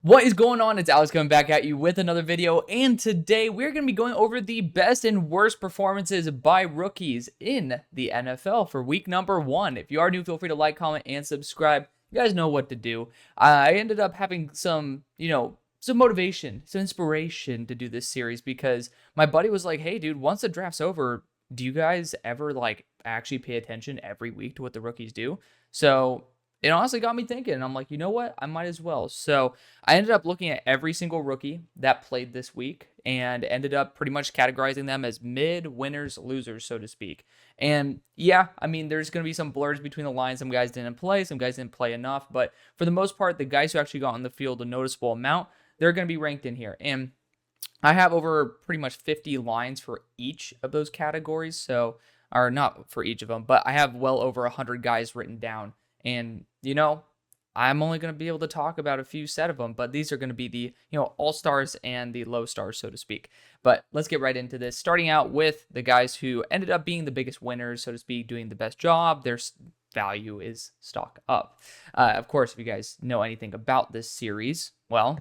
What is going on? It's Alex coming back at you with another video, and today we're going to be going over the best and worst performances by rookies in the NFL for week number 1. If you are new, feel free to like, comment, and subscribe. You guys know what to do. I ended up having some motivation, some inspiration to do this series because my buddy was like, hey, dude, once the draft's over, do you guys ever actually pay attention every week to what the rookies do? So it honestly got me thinking, and I'm like, you know what? I might as well. So I ended up looking at every single rookie that played this week and ended up pretty much categorizing them as mid, winners, losers, so to speak. And yeah, I mean, there's going to be some blurs between the lines. Some guys didn't play, some guys didn't play enough. But for the most part, the guys who actually got on the field a noticeable amount, they're going to be ranked in here. And I have over pretty much 50 lines for each of those categories. So, or not for each of them, but I have well over 100 guys written down. And, I'm only going to be able to talk about a few set of them, but these are going to be the, all-stars and the low stars, so to speak. But let's get right into this, starting out with the guys who ended up being the biggest winners, so to speak, doing the best job. Their value is stock up. Of course, if you guys know anything about this series, well,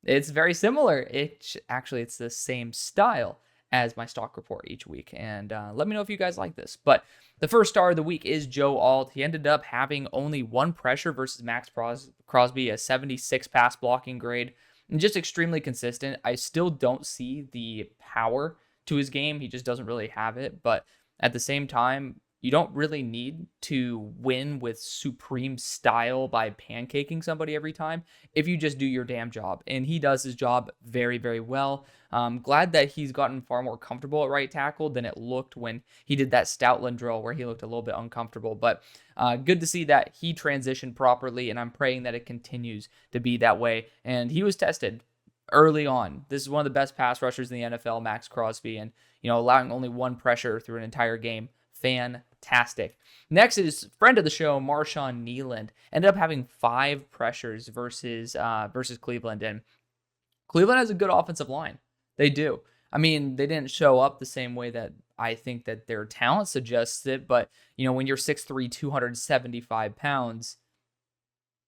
it's very similar. It's the same style as my stock report each week. And let me know if you guys like this. But the first star of the week is Joe Alt. He ended up having only one pressure versus Max Crosby, a 76 pass blocking grade, and just extremely consistent. I still don't see the power to his game. He just doesn't really have it. But at the same time, you don't really need to win with supreme style by pancaking somebody every time if you just do your damn job. And he does his job very, very well. Glad that he's gotten far more comfortable at right tackle than it looked when he did that Stoutland drill where he looked a little bit uncomfortable. But good to see that he transitioned properly, and I'm praying that it continues to be that way. And he was tested early on. This is one of the best pass rushers in the NFL, Max Crosby, and allowing only one pressure through an entire game. Fantastic. Next is friend of the show, Marshawn Kneeland. Ended up having 5 pressures versus Cleveland, and Cleveland has a good offensive line. They do. I mean, they didn't show up the same way that I think that their talent suggests it, but when you're 6'3", 275 pounds,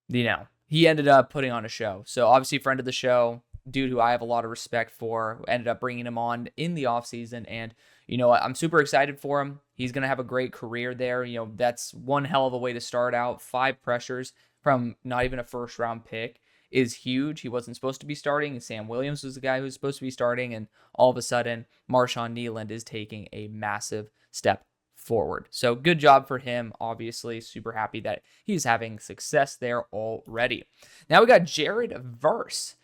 he ended up putting on a show. So obviously, friend of the show, dude who I have a lot of respect for, ended up bringing him on in the offseason, and you know what? I'm super excited for him. He's going to have a great career there. That's one hell of a way to start out. 5 pressures from not even a first-round pick is huge. He wasn't supposed to be starting. Sam Williams was the guy who was supposed to be starting, and all of a sudden, Marshawn Kneeland is taking a massive step forward. So good job for him. Obviously, super happy that he's having success there already. Now we got Jared Verse.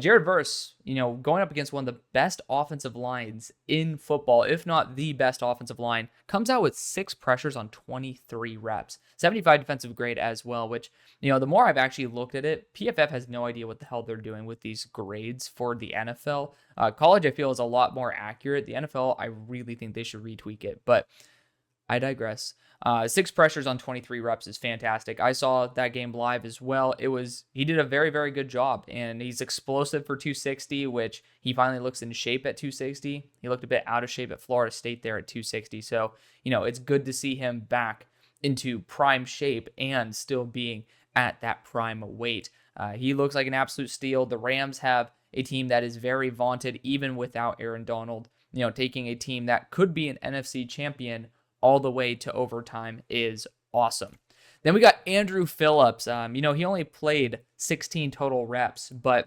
Jared Verse, going up against one of the best offensive lines in football, if not the best offensive line, comes out with 6 pressures on 23 reps. 75 defensive grade as well, which, the more I've actually looked at it, PFF has no idea what the hell they're doing with these grades for the NFL. College, I feel, is a lot more accurate. The NFL, I really think they should retweak it, but I digress. 6 pressures on 23 reps is fantastic. I saw that game live as well. He did a very, very good job, and he's explosive for 260, which he finally looks in shape at 260. He looked a bit out of shape at Florida State there at 260. So, it's good to see him back into prime shape and still being at that prime weight. He looks like an absolute steal. The Rams have a team that is very vaunted, even without Aaron Donald. Taking a team that could be an NFC champion all the way to overtime is awesome. Then we got Andrew Phillips. He only played 16 total reps, but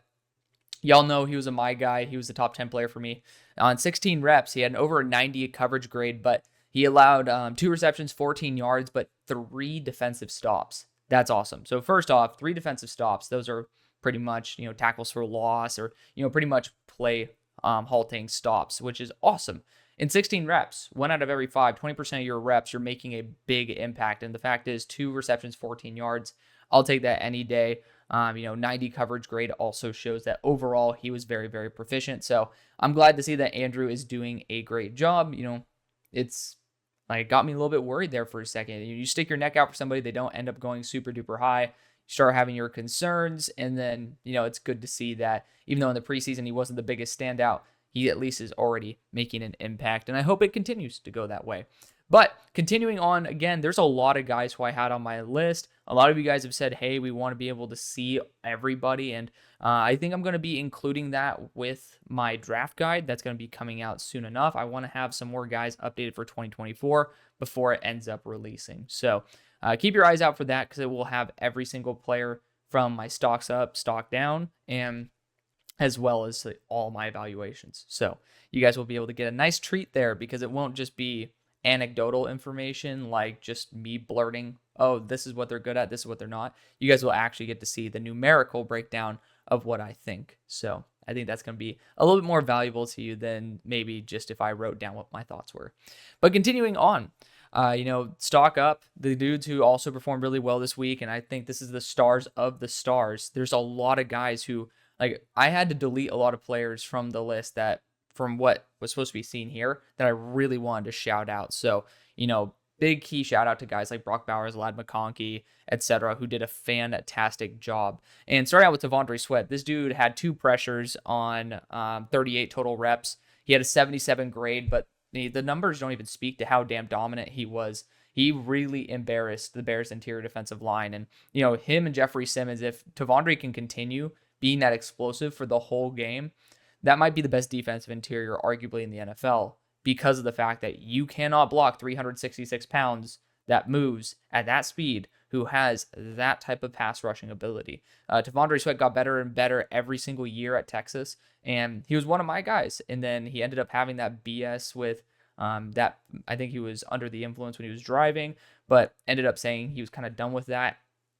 y'all know he was my guy. He was the top 10 player for me. On 16 reps, he had an over 90 coverage grade, but he allowed 2 receptions, 14 yards, but 3 defensive stops. That's awesome. So first off, 3 defensive stops. Those are pretty much, tackles for loss or, pretty much play halting stops, which is awesome. In 16 reps, 1 out of every 5, 20% of your reps, you're making a big impact. And the fact is, 2 receptions, 14 yards. I'll take that any day. 90 coverage grade also shows that overall he was very, very proficient. So I'm glad to see that Andrew is doing a great job. It's got me a little bit worried there for a second. You stick your neck out for somebody, they don't end up going super duper high. You start having your concerns, and then, it's good to see that even though in the preseason he wasn't the biggest standout, he at least is already making an impact, and I hope it continues to go that way. But continuing on, again, there's a lot of guys who I had on my list. a lot of you guys have said, hey, we want to be able to see everybody. And I think I'm going to be including that with my draft guide that's going to be coming out soon enough. I want to have some more guys updated for 2024 before it ends up releasing. So keep your eyes out for that, because it will have every single player from my stocks up, stock down, and as well as all my evaluations. So you guys will be able to get a nice treat there, because it won't just be anecdotal information like just me blurting, oh, this is what they're good at, this is what they're not. You guys will actually get to see the numerical breakdown of what I think. So I think that's going to be a little bit more valuable to you than maybe just if I wrote down what my thoughts were. But continuing on, stock up, the dudes who also performed really well this week, and I think this is the stars of the stars. There's a lot of guys who, like, I had to delete a lot of players from the list that, from what was supposed to be seen here, that I really wanted to shout out. So, big key shout out to guys like Brock Bowers, Ladd McConkey, etc., who did a fantastic job. And starting out with T'Vondre Sweat, this dude had 2 pressures on 38 total reps. He had a 77 grade, but the numbers don't even speak to how damn dominant he was. He really embarrassed the Bears' interior defensive line. And, him and Jeffrey Simmons, if T'Vondre can continue being that explosive for the whole game, that might be the best defensive interior arguably in the NFL, because of the fact that you cannot block 366 pounds that moves at that speed, who has that type of pass rushing ability. T'Vondre Sweat got better and better every single year at Texas, and he was one of my guys. And then he ended up having that BS with that. I think he was under the influence when he was driving, but ended up saying he was kind of done with that.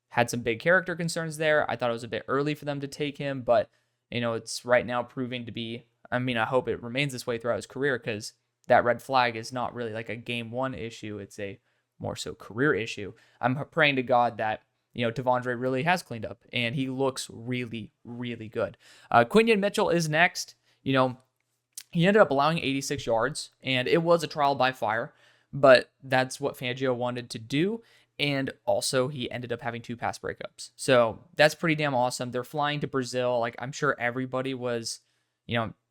Had some big character concerns there. I thought it was a bit early for them to take him, but it's right now proving to be, I hope it remains this way throughout his career, because that red flag is not really like a game 1 issue. It's a more so career issue. I'm praying to God that, T'Vondre really has cleaned up and he looks really, really good. Quinion Mitchell is next. He ended up allowing 86 yards, and it was a trial by fire, but that's what Fangio wanted to do. And also he ended up having 2 pass breakups. So that's pretty damn awesome. They're flying to Brazil. Like, I'm sure everybody was,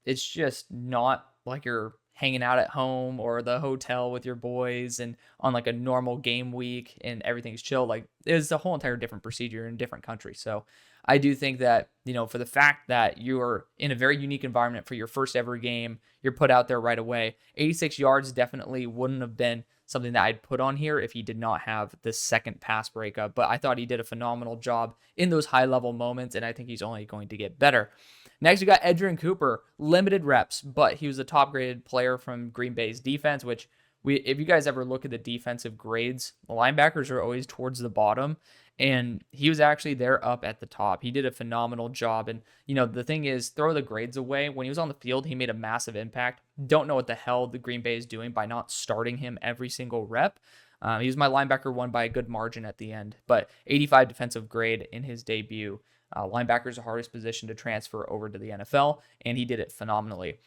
it's just not like you're hanging out at home or the hotel with your boys and on like a normal game week and everything's chill. Like, it's a whole entire different procedure in a different country. So I do think that, for the fact that you're in a very unique environment for your first ever game, you're put out there right away. 86 yards definitely wouldn't have been something that I'd put on here if he did not have the second pass breakup, but I thought he did a phenomenal job in those high level moments, and I think he's only going to get better. Next, we got Edgerrin Cooper, limited reps, but he was a top graded player from Green Bay's defense, which if you guys ever look at the defensive grades, the linebackers are always towards the bottom, and he was actually there up at the top. He did a phenomenal job. And, the thing is, throw the grades away. When he was on the field, he made a massive impact. Don't know what the hell the Green Bay is doing by not starting him every single rep. He was my linebacker 1 by a good margin at the end, but 85 defensive grade in his debut. Linebacker is the hardest position to transfer over to the NFL, and he did it phenomenally.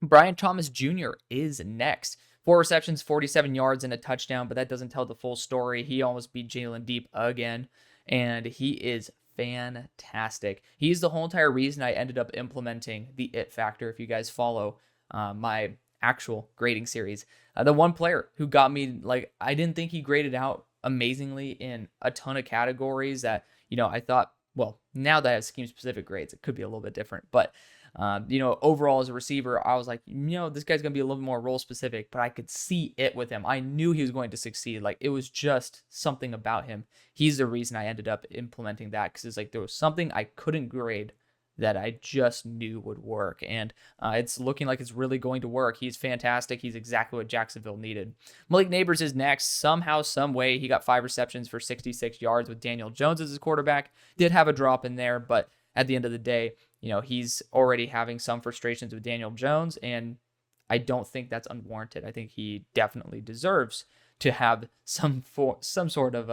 Brian Thomas Jr. is next. 4 receptions, 47 yards, and a touchdown, but that doesn't tell the full story. He almost beat Jalen Deep again, and he is fantastic. He's the whole entire reason I ended up implementing the it factor, if you guys follow my actual grading series. The one player who got me, like, I didn't think he graded out amazingly in a ton of categories that, I thought, well, now that I have scheme-specific grades, it could be a little bit different, but overall as a receiver, I was like, this guy's going to be a little more role specific, but I could see it with him. I knew he was going to succeed. Like, it was just something about him. He's the reason I ended up implementing that, because it's like there was something I couldn't grade that I just knew would work. And it's looking like it's really going to work. He's fantastic. He's exactly what Jacksonville needed. Malik Neighbors is next. Somehow, some way, he got 5 receptions for 66 yards with Daniel Jones as his quarterback. Did have a drop in there, but at the end of the day, he's already having some frustrations with Daniel Jones, and I don't think that's unwarranted. I think he definitely deserves to have some sort of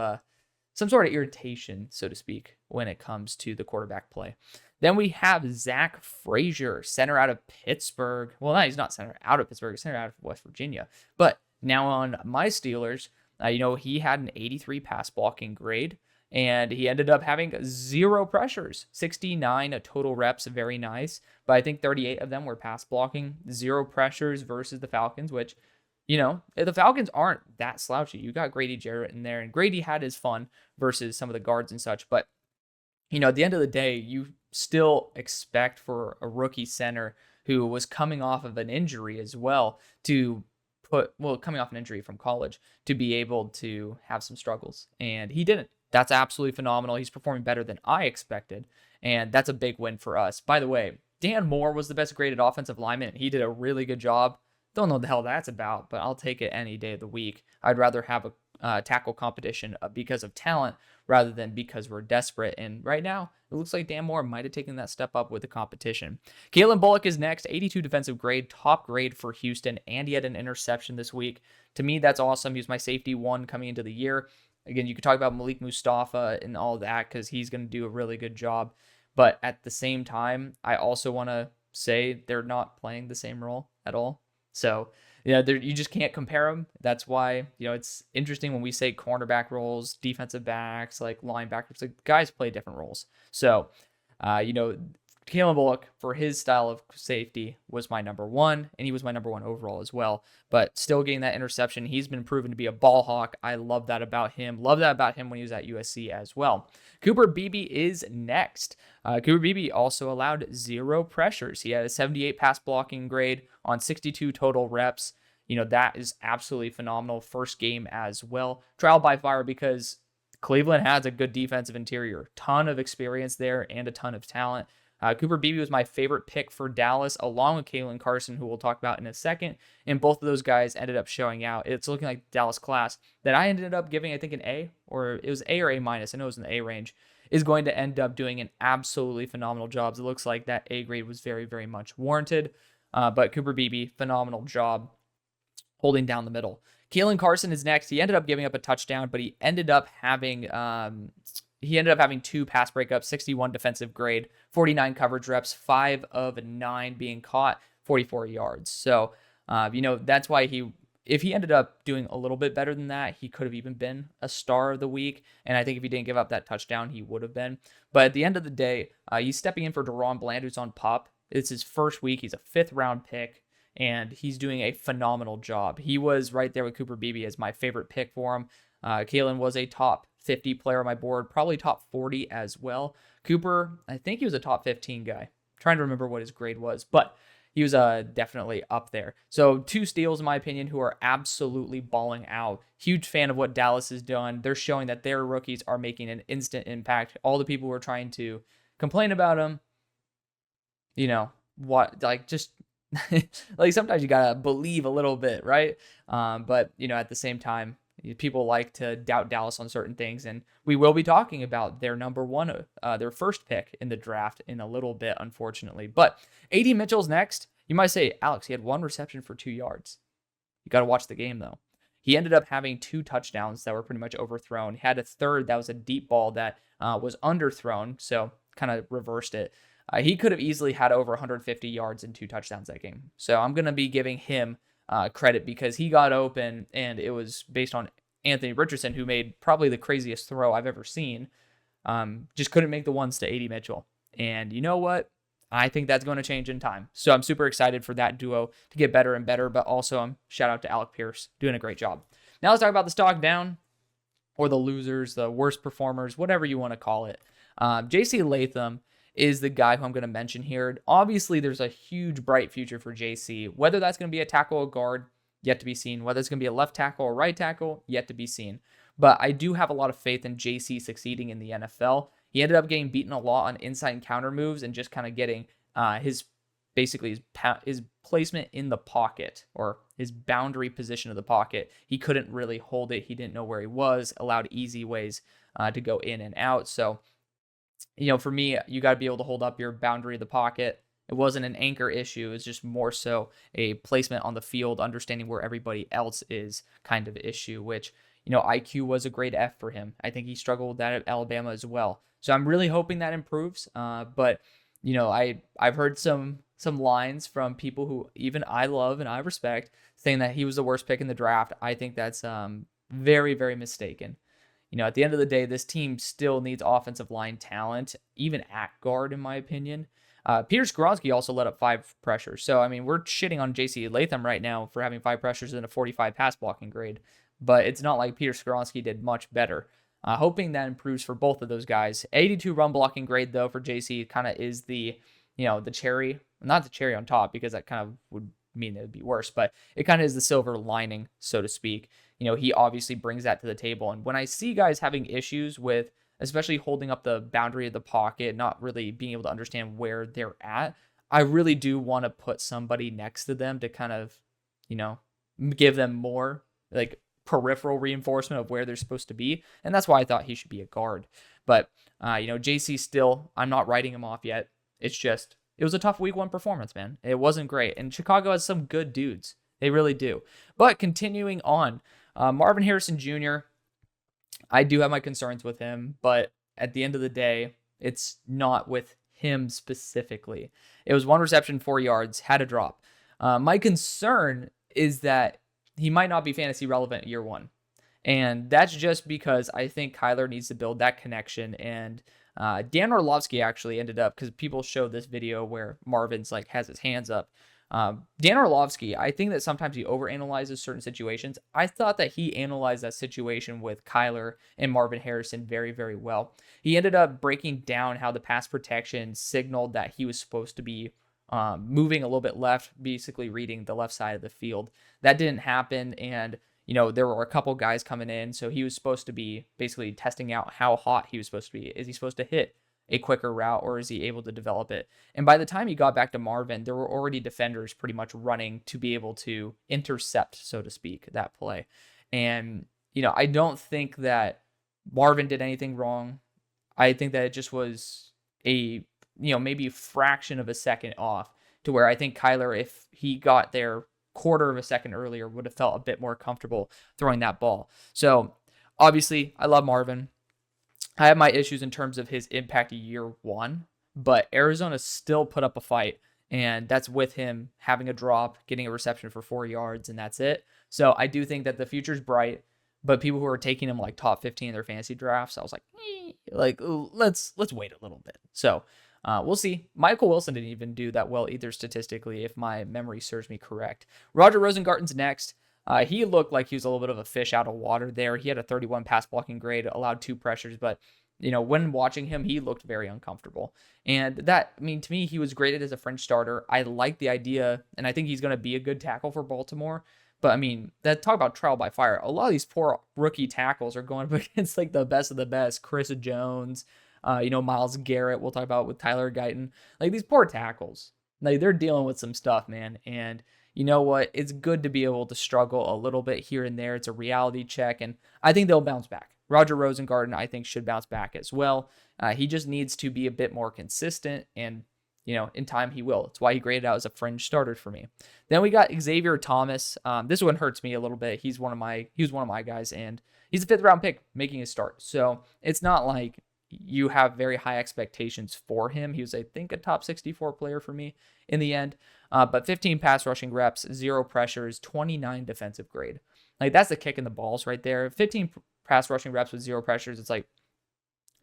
irritation, so to speak, when it comes to the quarterback play. Then we have Zach Frazier, center out of Pittsburgh. Well, no, he's not center out of Pittsburgh, he's center out of West Virginia. But now on my Steelers, he had an 83 pass blocking grade, and he ended up having 0 pressures, 69 total reps, very nice. But I think 38 of them were pass blocking, 0 pressures versus the Falcons, which, the Falcons aren't that slouchy. You got Grady Jarrett in there, and Grady had his fun versus some of the guards and such. But, at the end of the day, you still expect for a rookie center who was coming off of an injury as well coming off an injury from college to be able to have some struggles. And he didn't. That's absolutely phenomenal. He's performing better than I expected. And that's a big win for us. By the way, Dan Moore was the best graded offensive lineman. He did a really good job. Don't know what the hell that's about, but I'll take it any day of the week. I'd rather have a tackle competition because of talent rather than because we're desperate. And right now, it looks like Dan Moore might have taken that step up with the competition. Kalen Bullock is next, 82 defensive grade, top grade for Houston, and he had an interception this week. To me, that's awesome. He was my safety one coming into the year. Again, you could talk about Malik Mustafa and all that because he's going to do a really good job. But at the same time, I also want to say they're not playing the same role at all. So, you just can't compare them. That's why, it's interesting when we say cornerback roles, defensive backs, like linebackers, like guys play different roles. So, Kalen Bullock, for his style of safety, was my number one, and he was my number one overall as well. But still getting that interception, he's been proven to be a ball hawk. I love that about him. Love that about him when he was at USC as well. Cooper Beebe is next. Cooper Beebe also allowed 0 pressures. He had a 78 pass blocking grade on 62 total reps. That is absolutely phenomenal. First game as well. Trial by fire because Cleveland has a good defensive interior. Ton of experience there and a ton of talent. Cooper Beebe was my favorite pick for Dallas, along with Kalen Carson, who we'll talk about in a second. And both of those guys ended up showing out. It's looking like Dallas class that I ended up giving, I think, an A, or it was A or A minus. I know it was in the A range, is going to end up doing an absolutely phenomenal job. It looks like that A grade was very, very much warranted. But Cooper Beebe, phenomenal job holding down the middle. Kalen Carson is next. He ended up giving up a touchdown, but he ended up having 2 pass breakups, 61 defensive grade, 49 coverage reps, 5 of 9 being caught, 44 yards. So, that's why if he ended up doing a little bit better than that, he could have even been a star of the week. And I think if he didn't give up that touchdown, he would have been. But at the end of the day, he's stepping in for Deron Bland, who's on PUP. It's his first week. He's a 5th round pick, and he's doing a phenomenal job. He was right there with Cooper Beebe as my favorite pick for him. Kalen was a top 50 player on my board, probably top 40 as well. Cooper, I think he was a top 15 guy. I'm trying to remember what his grade was, but he was definitely up there. So 2 steals, in my opinion, who are absolutely balling out. Huge fan of what Dallas has done. They're showing that their rookies are making an instant impact. All the people who are trying to complain about them, just like sometimes you gotta believe a little bit, right? But at the same time, people like to doubt Dallas on certain things, and we will be talking about their number one, their first pick in the draft in a little bit, unfortunately. But A.D. Mitchell's next. You might say, Alex, he had 1 reception for 2 yards. You got to watch the game, though. He ended up having 2 touchdowns that were pretty much overthrown. He had a third that was a deep ball that was underthrown, so kind of reversed it. He could have easily had over 150 yards and 2 touchdowns that game. So I'm going to be giving him credit because he got open, and it was based on Anthony Richardson, who made probably the craziest throw I've ever seen. Just couldn't make the ones to A.D. Mitchell. And you know what? I think that's going to change in time. So I'm super excited for that duo to get better and better, but also shout out to Alec Pierce doing a great job. Now let's talk about the stock down, or the losers, the worst performers, whatever you want to call it. J.C. Latham is the guy who I'm going to mention here. Obviously, there's a huge, bright future for JC. Whether that's going to be a tackle or guard, yet to be seen. Whether it's going to be a left tackle or right tackle, yet to be seen. But I do have a lot of faith in JC succeeding in the NFL. He ended up getting beaten a lot on inside and counter moves and just kind of getting his placement in the pocket, or his boundary position of the pocket. He couldn't really hold it. He didn't know where he was, allowed easy ways to go in and out. So, for me, you got to be able to hold up your boundary of the pocket. It wasn't an anchor issue. It's just more so a placement on the field, understanding where everybody else is kind of issue, which, IQ was a great F for him. I think he struggled with that at Alabama as well. So I'm really hoping that improves. But, I've heard some lines from people who even I love and I respect saying that he was the worst pick in the draft. I think that's very, very mistaken. At the end of the day, this team still needs offensive line talent, even at guard, in my opinion. Peter Skoronski also let up 5 pressures. So, I mean, we're shitting on JC Latham right now for having 5 pressures and a 45 pass blocking grade. But it's not like Peter Skoronski did much better. Hoping that improves for both of those guys. 82 run blocking grade, though, for JC kind of is the, the cherry. Not the cherry on top, because that kind of would mean it would be worse. But it kind of is the silver lining, so to speak. He obviously brings that to the table. And when I see guys having issues with especially holding up the boundary of the pocket, not really being able to understand where they're at, I really do want to put somebody next to them to kind of, give them more like peripheral reinforcement of where they're supposed to be. And that's why I thought he should be a guard. But, JC still, I'm not writing him off yet. It's just, it was a tough week 1 performance, man. It wasn't great. And Chicago has some good dudes. They really do. But continuing on, Marvin Harrison Jr., I do have my concerns with him, but at the end of the day, it's not with him specifically. It was 1 reception, 4 yards, had a drop. My concern is that he might not be fantasy relevant year 1. And that's just because I think Kyler needs to build that connection. And Dan Orlovsky actually ended up, because people showed this video where Marvin's like has his hands up. Dan Orlovsky, I think that sometimes he overanalyzes certain situations. I thought that he analyzed that situation with Kyler and Marvin Harrison very, very well. He ended up breaking down how the pass protection signaled that he was supposed to be moving a little bit left, basically reading the left side of the field. That didn't happen, and there were a couple guys coming in, so he was supposed to be basically testing out how hot he was supposed to be. Is he supposed to hit a quicker route, or is he able to develop it? And by the time he got back to Marvin, there were already defenders pretty much running to be able to intercept, so to speak, that play. And, I don't think that Marvin did anything wrong. I think that it just was a, maybe a fraction of a second off, to where I think Kyler, if he got there quarter of a second earlier, would have felt a bit more comfortable throwing that ball. So obviously I love Marvin. I have my issues in terms of his impact year 1, but Arizona still put up a fight, and that's with him having a drop, getting a reception for 4 yards, and that's it. So I do think that the future's bright, but people who are taking him like top 15 in their fantasy drafts, I was like, let's wait a little bit. So we'll see. Michael Wilson didn't even do that well either statistically, if my memory serves me correct. Roger Rosengarten's next. He looked like he was a little bit of a fish out of water there. He had a 31 pass blocking grade, allowed 2 pressures, but when watching him, he looked very uncomfortable. And that, to me, he was graded as a fringe starter. I like the idea, and I think he's going to be a good tackle for Baltimore. But that talk about trial by fire. A lot of these poor rookie tackles are going up against like the best of the best. Chris Jones, Myles Garrett. We'll talk about with Tyler Guyton. Like these poor tackles, like they're dealing with some stuff, man. And you know what? It's good to be able to struggle a little bit here and there. It's a reality check, and I think they'll bounce back. Roger Rosengarten, I think, should bounce back as well. He just needs to be a bit more consistent, and in time he will. That's why he graded out as a fringe starter for me. Then we got Xavier Thomas. This one hurts me a little bit. He was one of my guys, and he's a 5th round pick making his start. So it's not like you have very high expectations for him. He was, I think, a top 64 player for me in the end. But 15 pass rushing reps, 0 pressures, 29 defensive grade. Like that's the kick in the balls right there. 15 pass rushing reps with 0 pressures. It's like,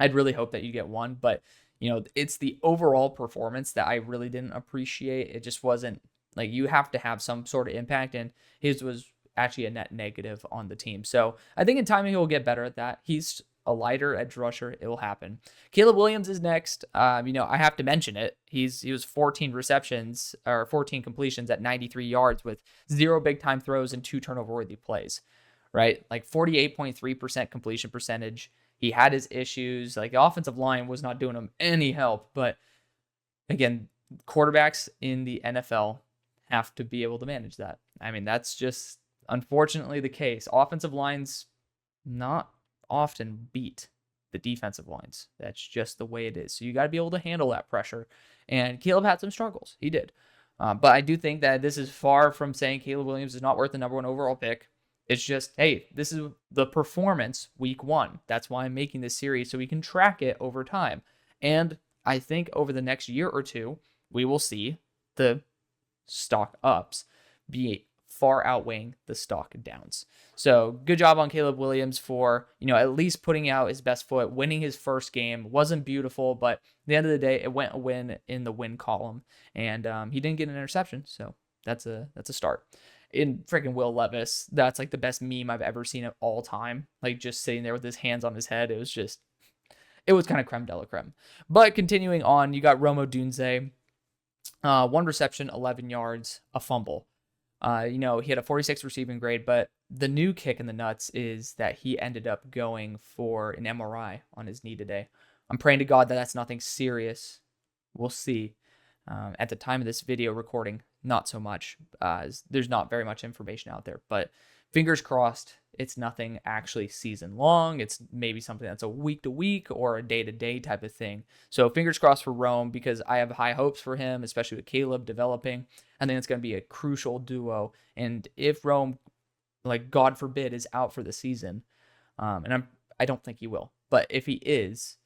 I'd really hope that you get 1, but it's the overall performance that I really didn't appreciate. It just wasn't like, you have to have some sort of impact, and his was actually a net negative on the team. So I think in time he will get better at that. He's a lighter edge rusher. It will happen. Caleb Williams is next. I have to mention it. He was 14 receptions or 14 completions at 93 yards with 0 big time throws and 2 turnover worthy plays, right? Like 48.3% completion percentage. He had his issues. Like the offensive line was not doing him any help. But again, quarterbacks in the NFL have to be able to manage that. That's just unfortunately the case. Offensive lines not often beat the defensive lines. That's just the way it is. So you got to be able to handle that pressure. And Caleb had some struggles. He did. But I do think that this is far from saying Caleb Williams is not worth the number 1 overall pick. It's just, hey, this is the performance week 1. That's why I'm making this series, so we can track it over time. And I think over the next year or two, we will see the stock ups be far outweighing the stock downs. So good job on Caleb Williams for, at least putting out his best foot, winning his first game. Wasn't beautiful, but at the end of the day, it went a win in the win column, and he didn't get an interception. So that's a start. In freaking Will Levis, that's like the best meme I've ever seen of all time. Like just sitting there with his hands on his head. It was kind of creme de la creme. But continuing on, you got Rome Odunze. 1 reception, 11 yards, a fumble. He had a 46 receiving grade, but the new kick in the nuts is that he ended up going for an MRI on his knee today. I'm praying to God that that's nothing serious. We'll see. At the time of this video recording, not so much. There's not very much information out there, but fingers crossed it's nothing actually season long. It's maybe something that's a week to week or a day to day type of thing. So fingers crossed for Rome, because I have high hopes for him, especially with Caleb developing. I think it's going to be a crucial duo. And if Rome, like God forbid, is out for the season, and I don't think he will, but if he is,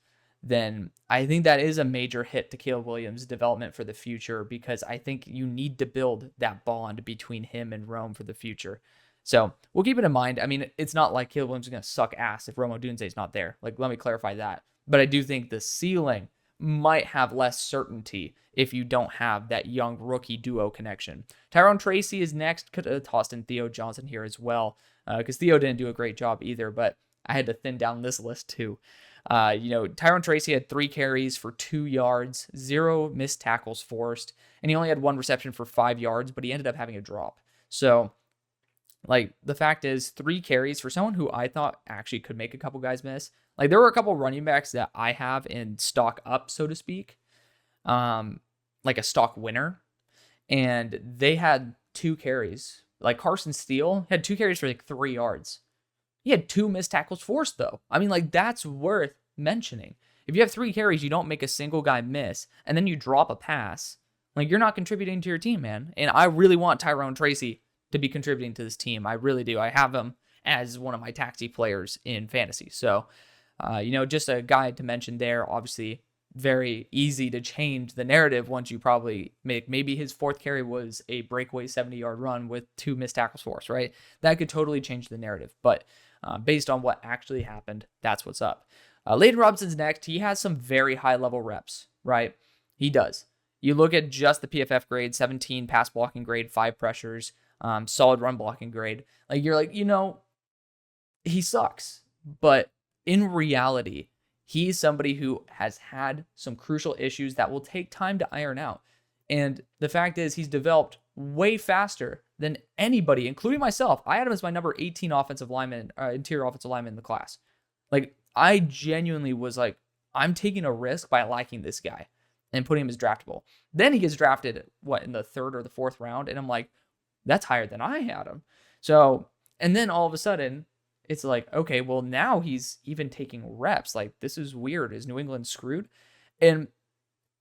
then I think that is a major hit to Caleb Williams' development for the future, because I think you need to build that bond between him and Rome for the future. So we'll keep it in mind. I mean, it's not like Caleb Williams is going to suck ass if Rome Odunze is not there. Like, let me clarify that. But I do think the ceiling might have less certainty if you don't have that young rookie duo connection. Tyrone Tracy is next. Could have tossed in Theo Johnson here as well, because Theo didn't do a great job either, but I had to thin down this list too. Tyrone Tracy had 3 carries for 2 yards, 0 missed tackles forced, and he only had 1 reception for 5 yards, but he ended up having a drop. So, like, the fact is, 3 carries for someone who I thought actually could make a couple guys miss. Like, there were a couple running backs that I have in stock up, so to speak, like a stock winner, and they had 2 carries. Like, Carson Steele had 2 carries for like 3 yards. He had 2 missed tackles forced, though. I mean, like, that's worth mentioning. If you have 3 carries, you don't make a single guy miss, and then you drop a pass, like, you're not contributing to your team, man. And I really want Tyrone Tracy to be contributing to this team. I really do. I have him as one of my taxi players in fantasy. So, just a guy to mention there. Obviously, very easy to change the narrative once you probably make, maybe his 4th carry was a breakaway 70-yard run with 2 missed tackles forced, right? That could totally change the narrative. But based on what actually happened, that's what's up. Layden Robinson's next. He has some very high-level reps, right? He does. You look at just the PFF grade, 17 pass blocking grade, 5 pressures, solid run blocking grade. Like, you're like, he sucks. But in reality, he's somebody who has had some crucial issues that will take time to iron out. And the fact is, he's developed way faster than anybody, including myself. I had him as my number 18 offensive lineman, interior offensive lineman in the class. Like, I genuinely was like, I'm taking a risk by liking this guy and putting him as draftable. Then he gets drafted, in the 3rd or the 4th round? And I'm like, that's higher than I had him. So, and then all of a sudden, it's like, okay, well, now he's even taking reps. Like, this is weird. Is New England screwed? And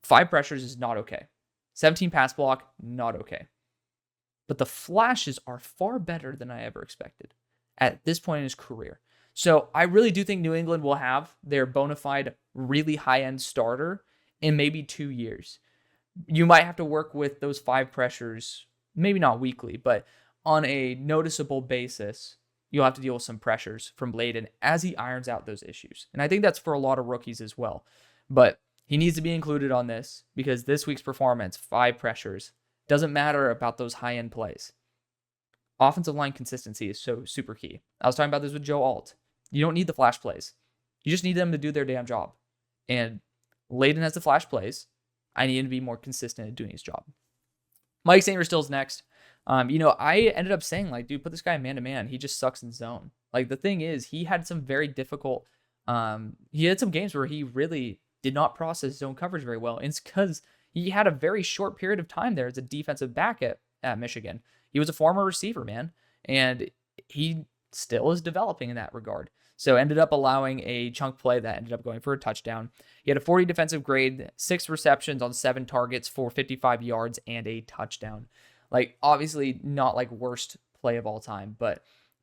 5 pressures is not okay. 17 pass block, not okay. But the flashes are far better than I ever expected at this point in his career. So I really do think New England will have their bona fide, really high-end starter in maybe 2 years. You might have to work with those 5 pressures, maybe not weekly, but on a noticeable basis, you'll have to deal with some pressures from Layden as he irons out those issues. And I think that's for a lot of rookies as well. But he needs to be included on this, because this week's performance, 5 pressures, doesn't matter about those high-end plays. Offensive line consistency is so super key. I was talking about this with Joe Alt. You don't need the flash plays. You just need them to do their damn job. And Layden has the flash plays. I need him to be more consistent at doing his job. Mike Sainristil's next. I ended up saying, like, dude, put this guy man-to-man. He just sucks in zone. Like, the thing is, he had some very difficult, he had some games where he really did not process zone coverage very well. And it's because he had a very short period of time there as a defensive back at Michigan. He was a former receiver, man. And he still is developing in that regard. So ended up allowing a chunk play that ended up going for a touchdown. He had a 40 defensive grade, 6 receptions on 7 targets for 55 yards and a touchdown. Like, obviously not like worst play of all time, but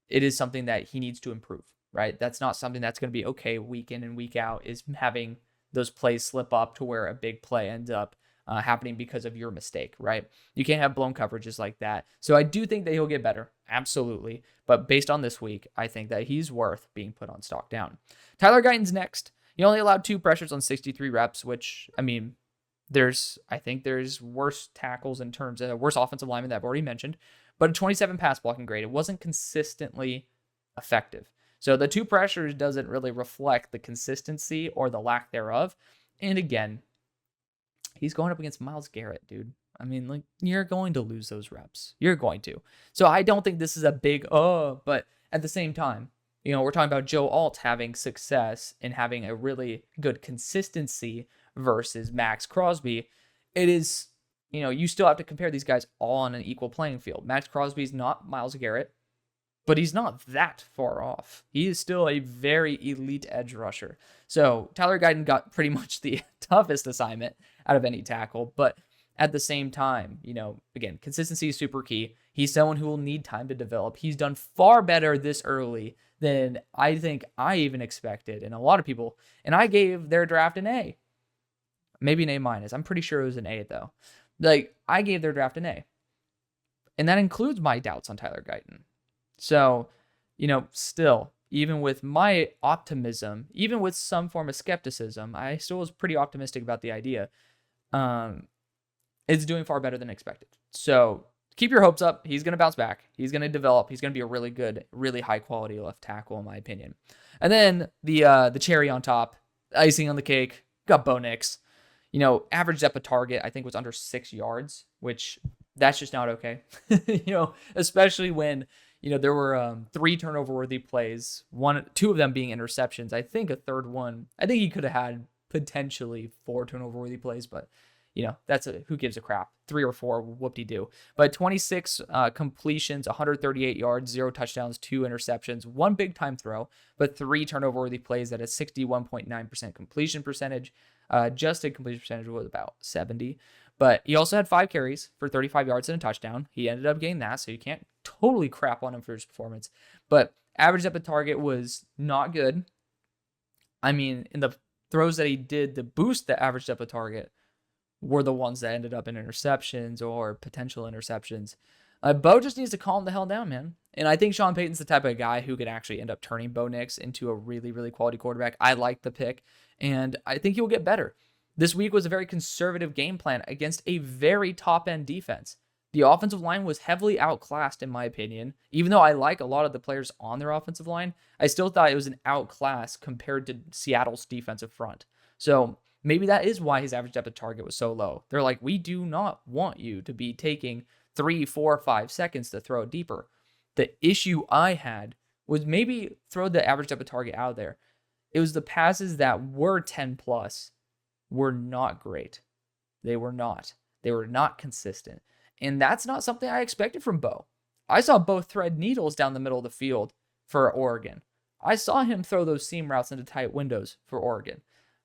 it is something that he needs to improve, right? That's not something that's going to be okay week in and week out, is having those plays slip up to where a big play ends up happening because of your mistake, right? You can't have blown coverages like that. So I do think that he'll get better, absolutely. But based on this week, I think that he's worth being put on stock down. Tyler Guyton's next. He only allowed 2 pressures on 63 reps, which, I mean, I think there's worse tackles in terms of worse offensive linemen that I've already mentioned, but a 27 pass blocking grade. It wasn't consistently effective. So the 2 pressures doesn't really reflect the consistency or the lack thereof. And again, he's going up against Myles Garrett, dude. I mean, like, you're going to lose those reps. You're going to. So I don't think this is a big, but at the same time, we're talking about Joe Alt having success and having a really good consistency versus Max Crosby. It is, you still have to compare these guys all on an equal playing field. Max Crosby's not Myles Garrett, but he's not that far off. He is still a very elite edge rusher. So Tyler Guyton got pretty much the toughest assignment out of any tackle, but at the same time, again, consistency is super key. He's someone who will need time to develop. He's done far better this early than I think I even expected, and a lot of people. And I gave their draft an A. Maybe an A-. I'm pretty sure it was an A, though. Like, I gave their draft an A. And that includes my doubts on Tyler Guyton. So, still, even with my optimism, even with some form of skepticism, I still was pretty optimistic about the idea. It's doing far better than expected. So keep your hopes up. He's going to bounce back. He's going to develop. He's going to be a really good, really high quality left tackle, in my opinion. And then the cherry on top, icing on the cake, got Bo Nix. Average depth of target, I think, was under 6 yards, which that's just not okay. Especially when, there were 3 turnover-worthy plays, 2 of them being interceptions. I think a third one, I think he could have had potentially 4 turnover-worthy plays, but that's who gives a crap. 3 or 4, whoop-de-doo. But 26 completions, 138 yards, 0 touchdowns, 2 interceptions, 1 big-time throw, but 3 turnover-worthy plays at a 61.9% completion percentage. Adjusted completion percentage was about 70. But he also had 5 carries for 35 yards and a touchdown. He ended up getting that, so you can't totally crap on him for his performance. But average depth of target was not good. I mean, in the throws that he did to boost the average depth of target, were the ones that ended up in interceptions or potential interceptions. Bo just needs to calm the hell down, man. And I think Sean Payton's the type of guy who could actually end up turning Bo Nix into a really, really quality quarterback. I like the pick, and I think he'll get better. This week was a very conservative game plan against a very top-end defense. The offensive line was heavily outclassed, in my opinion. Even though I like a lot of the players on their offensive line, I still thought it was an outclass compared to Seattle's defensive front. So maybe that is why his average depth of target was so low. They're like, we do not want you to be taking 3, 4, 5 seconds to throw it deeper. The issue I had was maybe throw the average depth of target out of there. It was the passes that were 10 plus were not great. They were not. They were not consistent. And that's not something I expected from Bo. I saw Bo thread needles down the middle of the field for Oregon. I saw him throw those seam routes into tight windows for Oregon.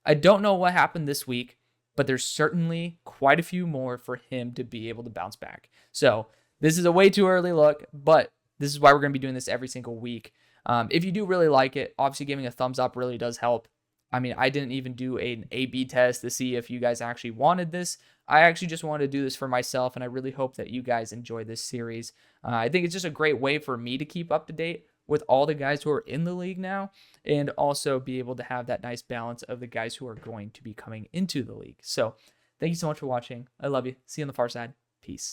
I don't know what happened this week, but there's certainly quite a few more for him to be able to bounce back. So this is a way too early look, but this is why we're going to be doing this every single week. If you do really like it, obviously giving a thumbs up really does help. I mean, I didn't even do an A/B test to see if you guys actually wanted this. I actually just wanted to do this for myself, and I really hope that you guys enjoy this series. I think it's just a great way for me to keep up to date with all the guys who are in the league now, and also be able to have that nice balance of the guys who are going to be coming into the league. So thank you so much for watching. I love you. See you on the far side. Peace.